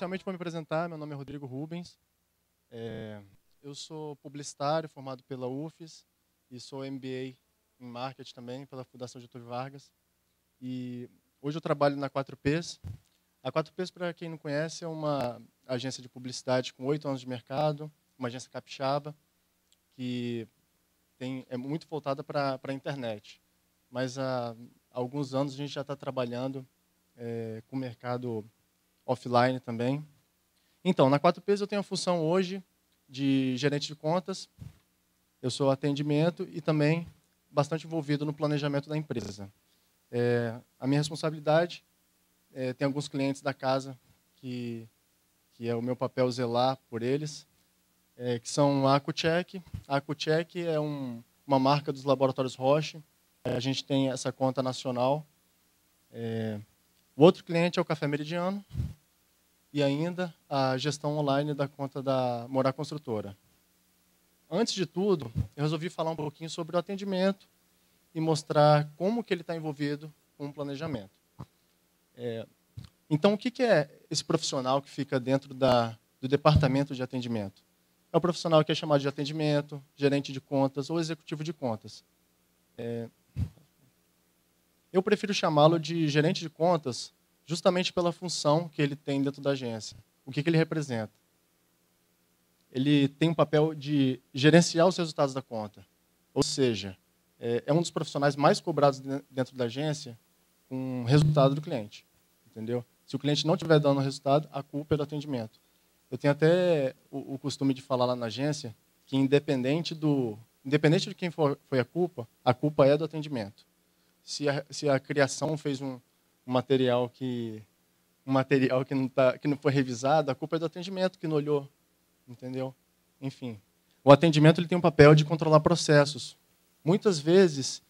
Inicialmente, vou me apresentar. Meu nome é Rodrigo Rubens. Eu sou publicitário, formado pela UFES, e sou MBA em Marketing também, pela Fundação Getúlio Vargas. E hoje eu trabalho na 4Ps. A 4Ps, para quem não conhece, é uma agência de publicidade com 8 anos de mercado, uma agência capixaba, que é muito voltada para a internet. Mas há alguns anos a gente já está trabalhando com o mercado offline também. Então, na 4Ps eu tenho a função hoje de gerente de contas, eu sou atendimento e também bastante envolvido no planejamento da empresa. A minha responsabilidade tem alguns clientes da casa que é o meu papel zelar por eles, que são a AcuCheck. A AcuCheck é uma marca dos laboratórios Roche. A gente tem essa conta nacional. O outro cliente é o Café Meridiano e ainda a gestão online da conta da Morar Construtora. Antes de tudo, eu resolvi falar um pouquinho sobre o atendimento e mostrar como que ele está envolvido com o planejamento. Então, o que é esse profissional que fica dentro do departamento de atendimento? É o profissional que é chamado de atendimento, gerente de contas ou executivo de contas. Eu prefiro chamá-lo de gerente de contas justamente pela função que ele tem dentro da agência. O que ele representa? Ele tem um papel de gerenciar os resultados da conta. Ou seja, é um dos profissionais mais cobrados dentro da agência com o resultado do cliente. Entendeu? Se o cliente não estiver dando resultado, a culpa é do atendimento. Eu tenho até o costume de falar lá na agência que independente de quem foi a culpa é do atendimento. Se a criação fez um material que não foi revisado, a culpa é do atendimento que não olhou, entendeu? Enfim, o atendimento ele tem um papel de controlar processos. Muitas vezes,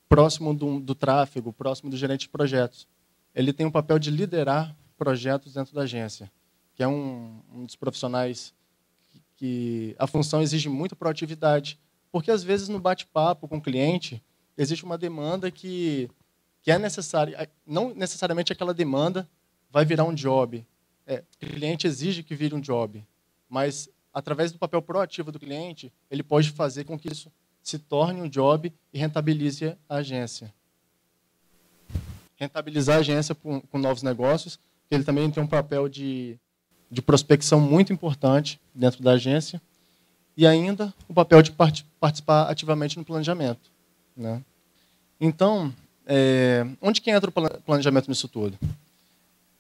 próximo do tráfego, próximo do gerente de projetos, ele tem um papel de liderar projetos dentro da agência, que é um dos profissionais que a função exige muita proatividade, porque às vezes no bate-papo com o cliente existe uma demanda que é necessária, não necessariamente aquela demanda vai virar um job. O cliente exige que vire um job, mas através do papel proativo do cliente, ele pode fazer com que isso se torne um job e rentabilize a agência. Rentabilizar a agência com novos negócios, ele também tem um papel de prospecção muito importante dentro da agência, e ainda o papel de participar ativamente no planejamento, né? Então, onde que entra o planejamento nisso tudo?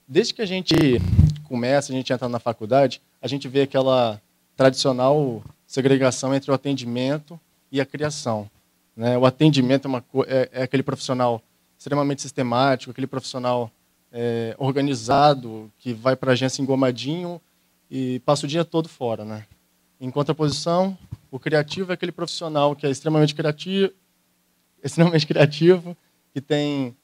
Desde que a gente entra na faculdade, a gente vê aquela tradicional segregação entre o atendimento e a criação, né? O atendimento é aquele profissional extremamente sistemático, aquele profissional organizado, que vai para a agência engomadinho e passa o dia todo fora, né? Em contraposição, o criativo é aquele profissional que é extremamente criativo, que tem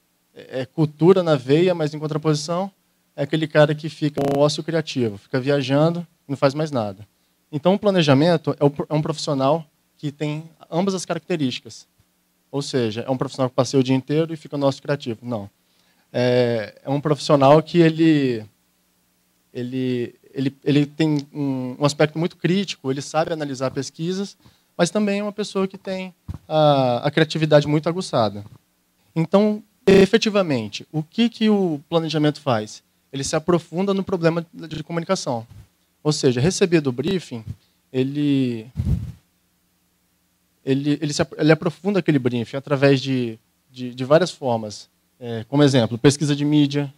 cultura na veia, mas em contraposição é aquele cara que fica no ócio criativo, fica viajando e não faz mais nada. Então, o planejamento é um profissional que tem ambas as características. Ou seja, é um profissional que passeia o dia inteiro e fica no ócio criativo. Não. É um profissional que ele tem um aspecto muito crítico, ele sabe analisar pesquisas, mas também é uma pessoa que tem a criatividade muito aguçada. Então, efetivamente, o que o planejamento faz? Ele se aprofunda no problema de comunicação. Ou seja, recebido o briefing, ele aprofunda aquele briefing através de várias formas. Como exemplo, pesquisa de mídia,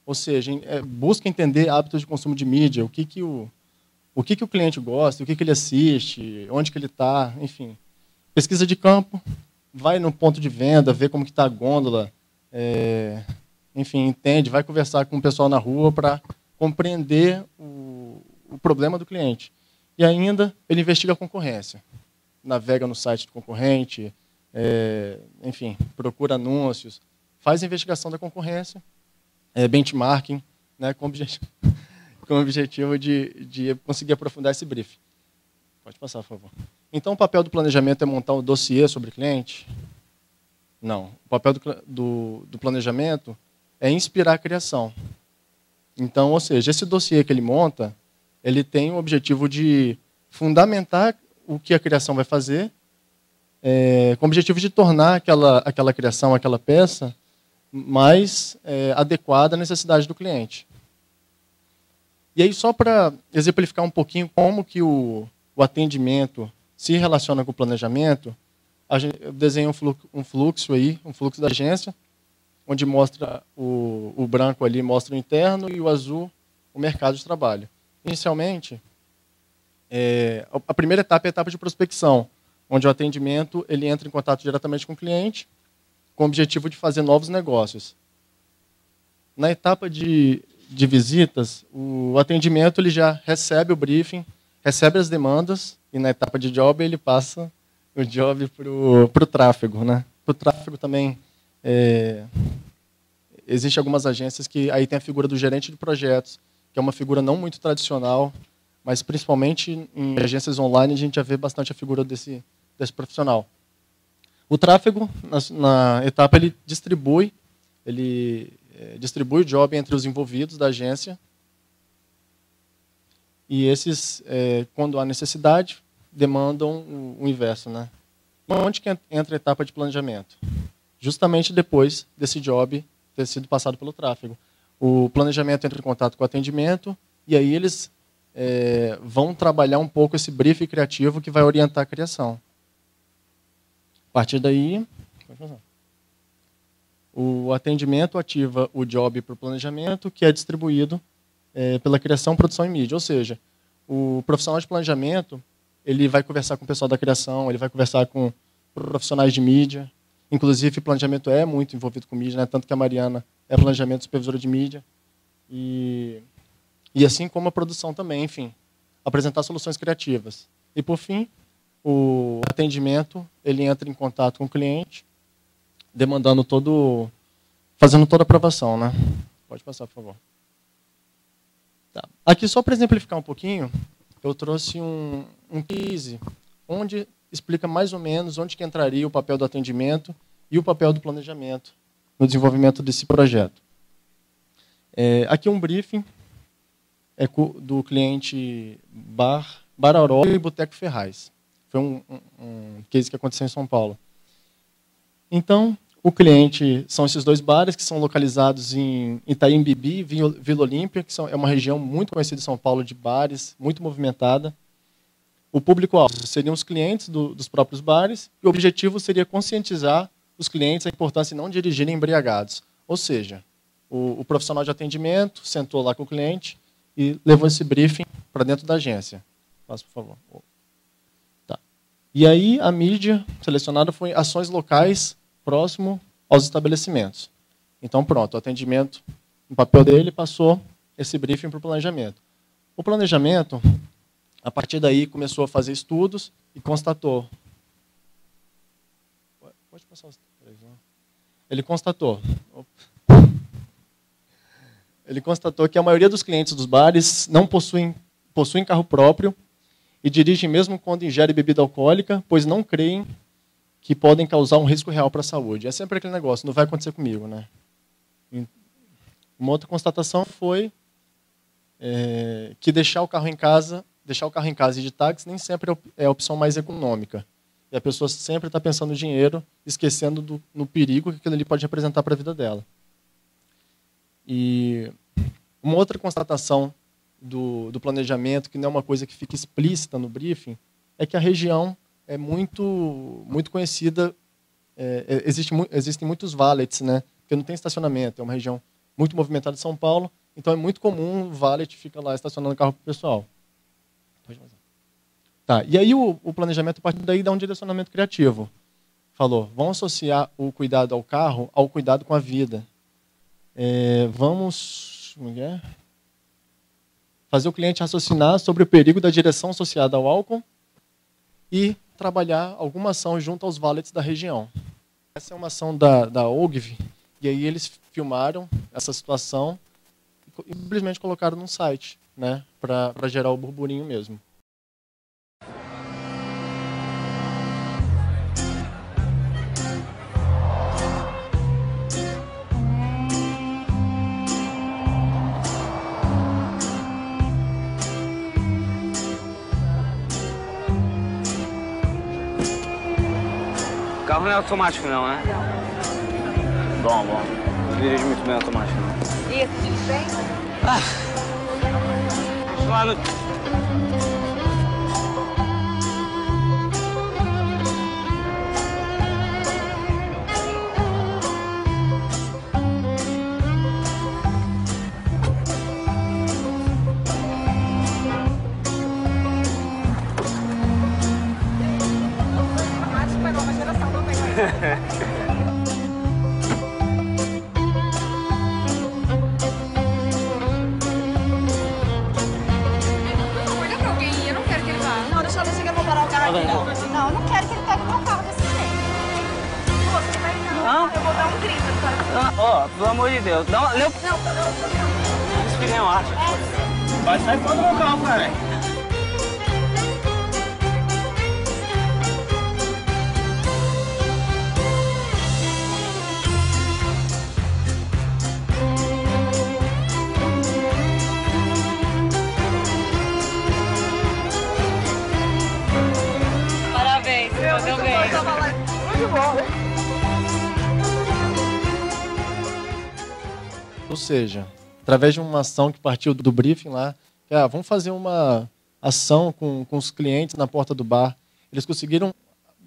ou seja, busca entender hábitos de consumo de mídia, o que o cliente gosta, o que ele assiste, onde que ele está, enfim. Pesquisa de campo, vai no ponto de venda, vê como que está a gôndola, enfim, entende, vai conversar com o pessoal na rua para compreender o problema do cliente. E ainda, ele investiga a concorrência. Navega no site do concorrente, enfim, procura anúncios, faz a investigação da concorrência, benchmarking, né, com o objetivo de conseguir aprofundar esse briefing. Pode passar, por favor. Então, o papel do planejamento é montar um dossiê sobre o cliente? Não. O papel do planejamento é inspirar a criação. Então, ou seja, esse dossiê que ele monta, ele tem o objetivo de fundamentar o que a criação vai fazer, com o objetivo de tornar aquela criação, aquela peça, mais adequada à necessidade do cliente. E aí, só para exemplificar um pouquinho como que o atendimento se relaciona com o planejamento, eu desenho um fluxo da agência, onde mostra o branco ali mostra o interno e o azul o mercado de trabalho. Inicialmente, a primeira etapa é a etapa de prospecção, onde o atendimento ele entra em contato diretamente com o cliente, com o objetivo de fazer novos negócios. Na etapa de visitas, o atendimento ele já recebe o briefing, recebe as demandas, e na etapa de job ele passa o job para o tráfego. Né? Para o tráfego também, existem algumas agências que aí tem a figura do gerente de projetos, que é uma figura não muito tradicional, mas principalmente em agências online a gente já vê bastante a figura desse profissional. O tráfego, na etapa, ele distribui o job entre os envolvidos da agência, e esses, quando há necessidade, demandam o inverso. Né? Onde que entra a etapa de planejamento? Justamente depois desse job ter sido passado pelo tráfego. O planejamento entra em contato com o atendimento, e aí eles vão trabalhar um pouco esse briefing criativo que vai orientar a criação. A partir daí, o atendimento ativa o job para o planejamento, que é distribuído pela criação, produção e mídia. Ou seja, o profissional de planejamento ele vai conversar com o pessoal da criação, ele vai conversar com profissionais de mídia. Inclusive, planejamento é muito envolvido com mídia, né? Tanto que a Mariana é planejamento supervisora de mídia. E assim como a produção também, enfim, apresentar soluções criativas. E, por fim, o atendimento ele entra em contato com o cliente, fazendo toda a aprovação. Né? Pode passar, por favor. Tá. Aqui, só para exemplificar um pouquinho, eu trouxe um case onde explica mais ou menos onde que entraria o papel do atendimento e o papel do planejamento no desenvolvimento desse projeto. Aqui um briefing do cliente Bar Auró e Boteco Ferraz. Foi um case que aconteceu em São Paulo. Então, o cliente são esses dois bares que são localizados em Itaim Bibi e Vila Olímpia, que é uma região muito conhecida em São Paulo de bares, muito movimentada. O público-alvo seriam os clientes dos próprios bares, e o objetivo seria conscientizar os clientes a importância de não dirigirem embriagados. Ou seja, o profissional de atendimento sentou lá com o cliente e levou esse briefing para dentro da agência. Passa, por favor. Tá. E aí a mídia selecionada foi ações locais próximo aos estabelecimentos. Então, pronto, o atendimento, no papel dele, passou esse briefing para o planejamento. O planejamento, a partir daí, começou a fazer estudos e constatou. Pode passar os três, né? Ele constatou que a maioria dos clientes dos bares não possuem carro próprio e dirigem mesmo quando ingerem bebida alcoólica, pois não creem que podem causar um risco real para a saúde. É sempre aquele negócio, não vai acontecer comigo. Né? Uma outra constatação foi que deixar o carro em casa e de táxi nem sempre é a opção mais econômica. E a pessoa sempre está pensando no dinheiro, esquecendo no perigo que aquilo ali pode representar para a vida dela. E uma outra constatação do planejamento, que não é uma coisa que fica explícita no briefing, é que a região é muito conhecida. Existem muitos valets, né? Porque não tem estacionamento. É uma região muito movimentada de São Paulo, então é muito comum o valet fica lá estacionando o carro para o pessoal. Tá, e aí o planejamento, a partir daí, dá um direcionamento criativo. Falou, vamos associar o cuidado ao carro ao cuidado com a vida. Vamos fazer o cliente raciocinar sobre o perigo da direção associada ao álcool e trabalhar alguma ação junto aos valets da região. Essa é uma ação da OGV, e aí eles filmaram essa situação e simplesmente colocaram num site, né, para gerar o burburinho mesmo. não é automático não, né? Bom, bom. Não dirige muito bem automático não. E esse dirige bem? Lá no... Automático é nova geração também. Olha pra alguém, eu não quero que ele vá. Não, deixa eu ver se eu vou parar o carro aqui, não. Não, eu não quero que ele pegue meu carro desse jeito. Você vai não. Não? Eu vou dar um grito. Ó, pelo amor de Deus. Não, não. Isso que nem eu acho. Vai sair fora do meu carro, cara. Parabéns, mandou bem. Muito bom, hein? Ou seja, através de uma ação que partiu do briefing lá, que, vamos fazer uma ação com os clientes na porta do bar. Eles conseguiram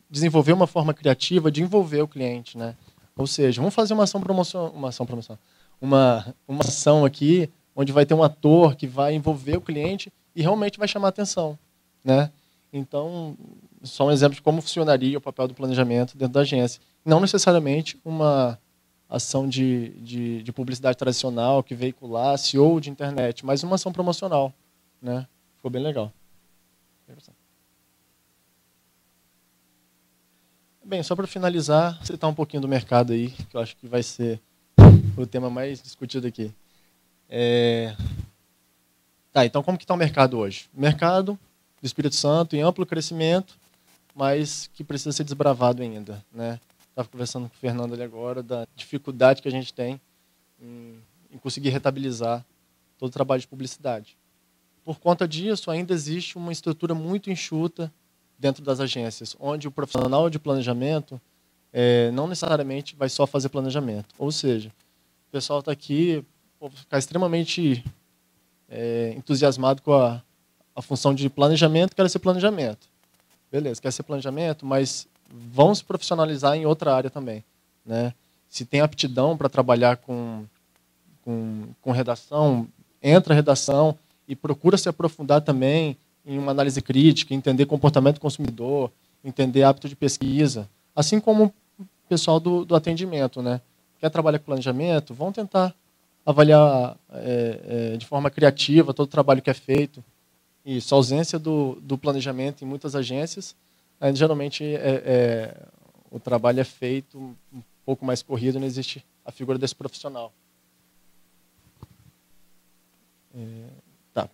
desenvolver uma forma criativa de envolver o cliente, né? Ou seja, vamos fazer uma ação uma ação aqui onde vai ter um ator que vai envolver o cliente e realmente vai chamar atenção, né? Então, só um exemplo de como funcionaria o papel do planejamento dentro da agência. Não necessariamente uma ação de publicidade tradicional que veiculasse ou de internet, mas uma ação promocional, né? Ficou bem legal. Bem, só para finalizar, citar um pouquinho do mercado aí, que eu acho que vai ser o tema mais discutido aqui. Então como que está o mercado hoje? O mercado do Espírito Santo em amplo crescimento, mas que precisa ser desbravado ainda, né? Estava conversando com o Fernando ali agora da dificuldade que a gente tem em conseguir rentabilizar todo o trabalho de publicidade. Por conta disso, ainda existe uma estrutura muito enxuta dentro das agências, onde o profissional de planejamento não necessariamente vai só fazer planejamento. Ou seja, o pessoal está aqui, ficar extremamente entusiasmado com a função de planejamento, quer ser planejamento. Beleza, quer ser planejamento, mas vão se profissionalizar em outra área também, né? Se tem aptidão para trabalhar com redação, entra a redação e procura se aprofundar também em uma análise crítica, entender comportamento do consumidor, entender hábito de pesquisa, assim como o pessoal do atendimento, né? Quer trabalhar com planejamento, vão tentar avaliar de forma criativa todo o trabalho que é feito. Isso, a ausência do planejamento em muitas agências, geralmente o trabalho é feito um pouco mais corrido, não existe a figura desse profissional.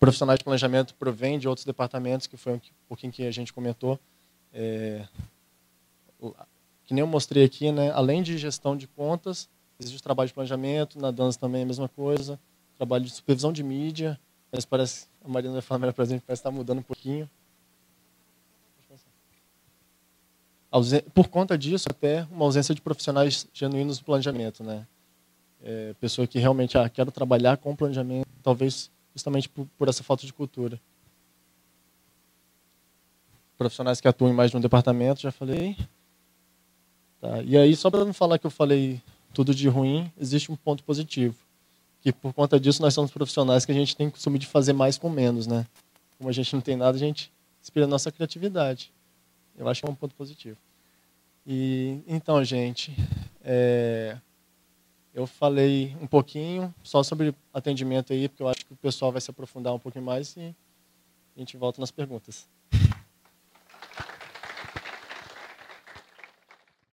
Profissionais de planejamento provém de outros departamentos, que foi um pouquinho que a gente comentou. Que nem eu mostrei aqui, né? Além de gestão de contas, existe o trabalho de planejamento, na dança também é a mesma coisa, trabalho de supervisão de mídia, mas parece, a Marina vai falar melhor para a gente, parece que está mudando um pouquinho. Por conta disso, até uma ausência de profissionais genuínos do planejamento, né? Pessoa que realmente quero trabalhar com planejamento, talvez justamente por essa falta de cultura. Profissionais que atuam em mais de um departamento, já falei. E aí, só para não falar que eu falei tudo de ruim, existe um ponto positivo. Que por conta disso, nós somos profissionais que a gente tem o costume de fazer mais com menos, né? Como a gente não tem nada, a gente inspira a nossa criatividade. Eu acho que é um ponto positivo. Então, gente, eu falei um pouquinho só sobre atendimento aí, porque eu acho que o pessoal vai se aprofundar um pouquinho mais e a gente volta nas perguntas.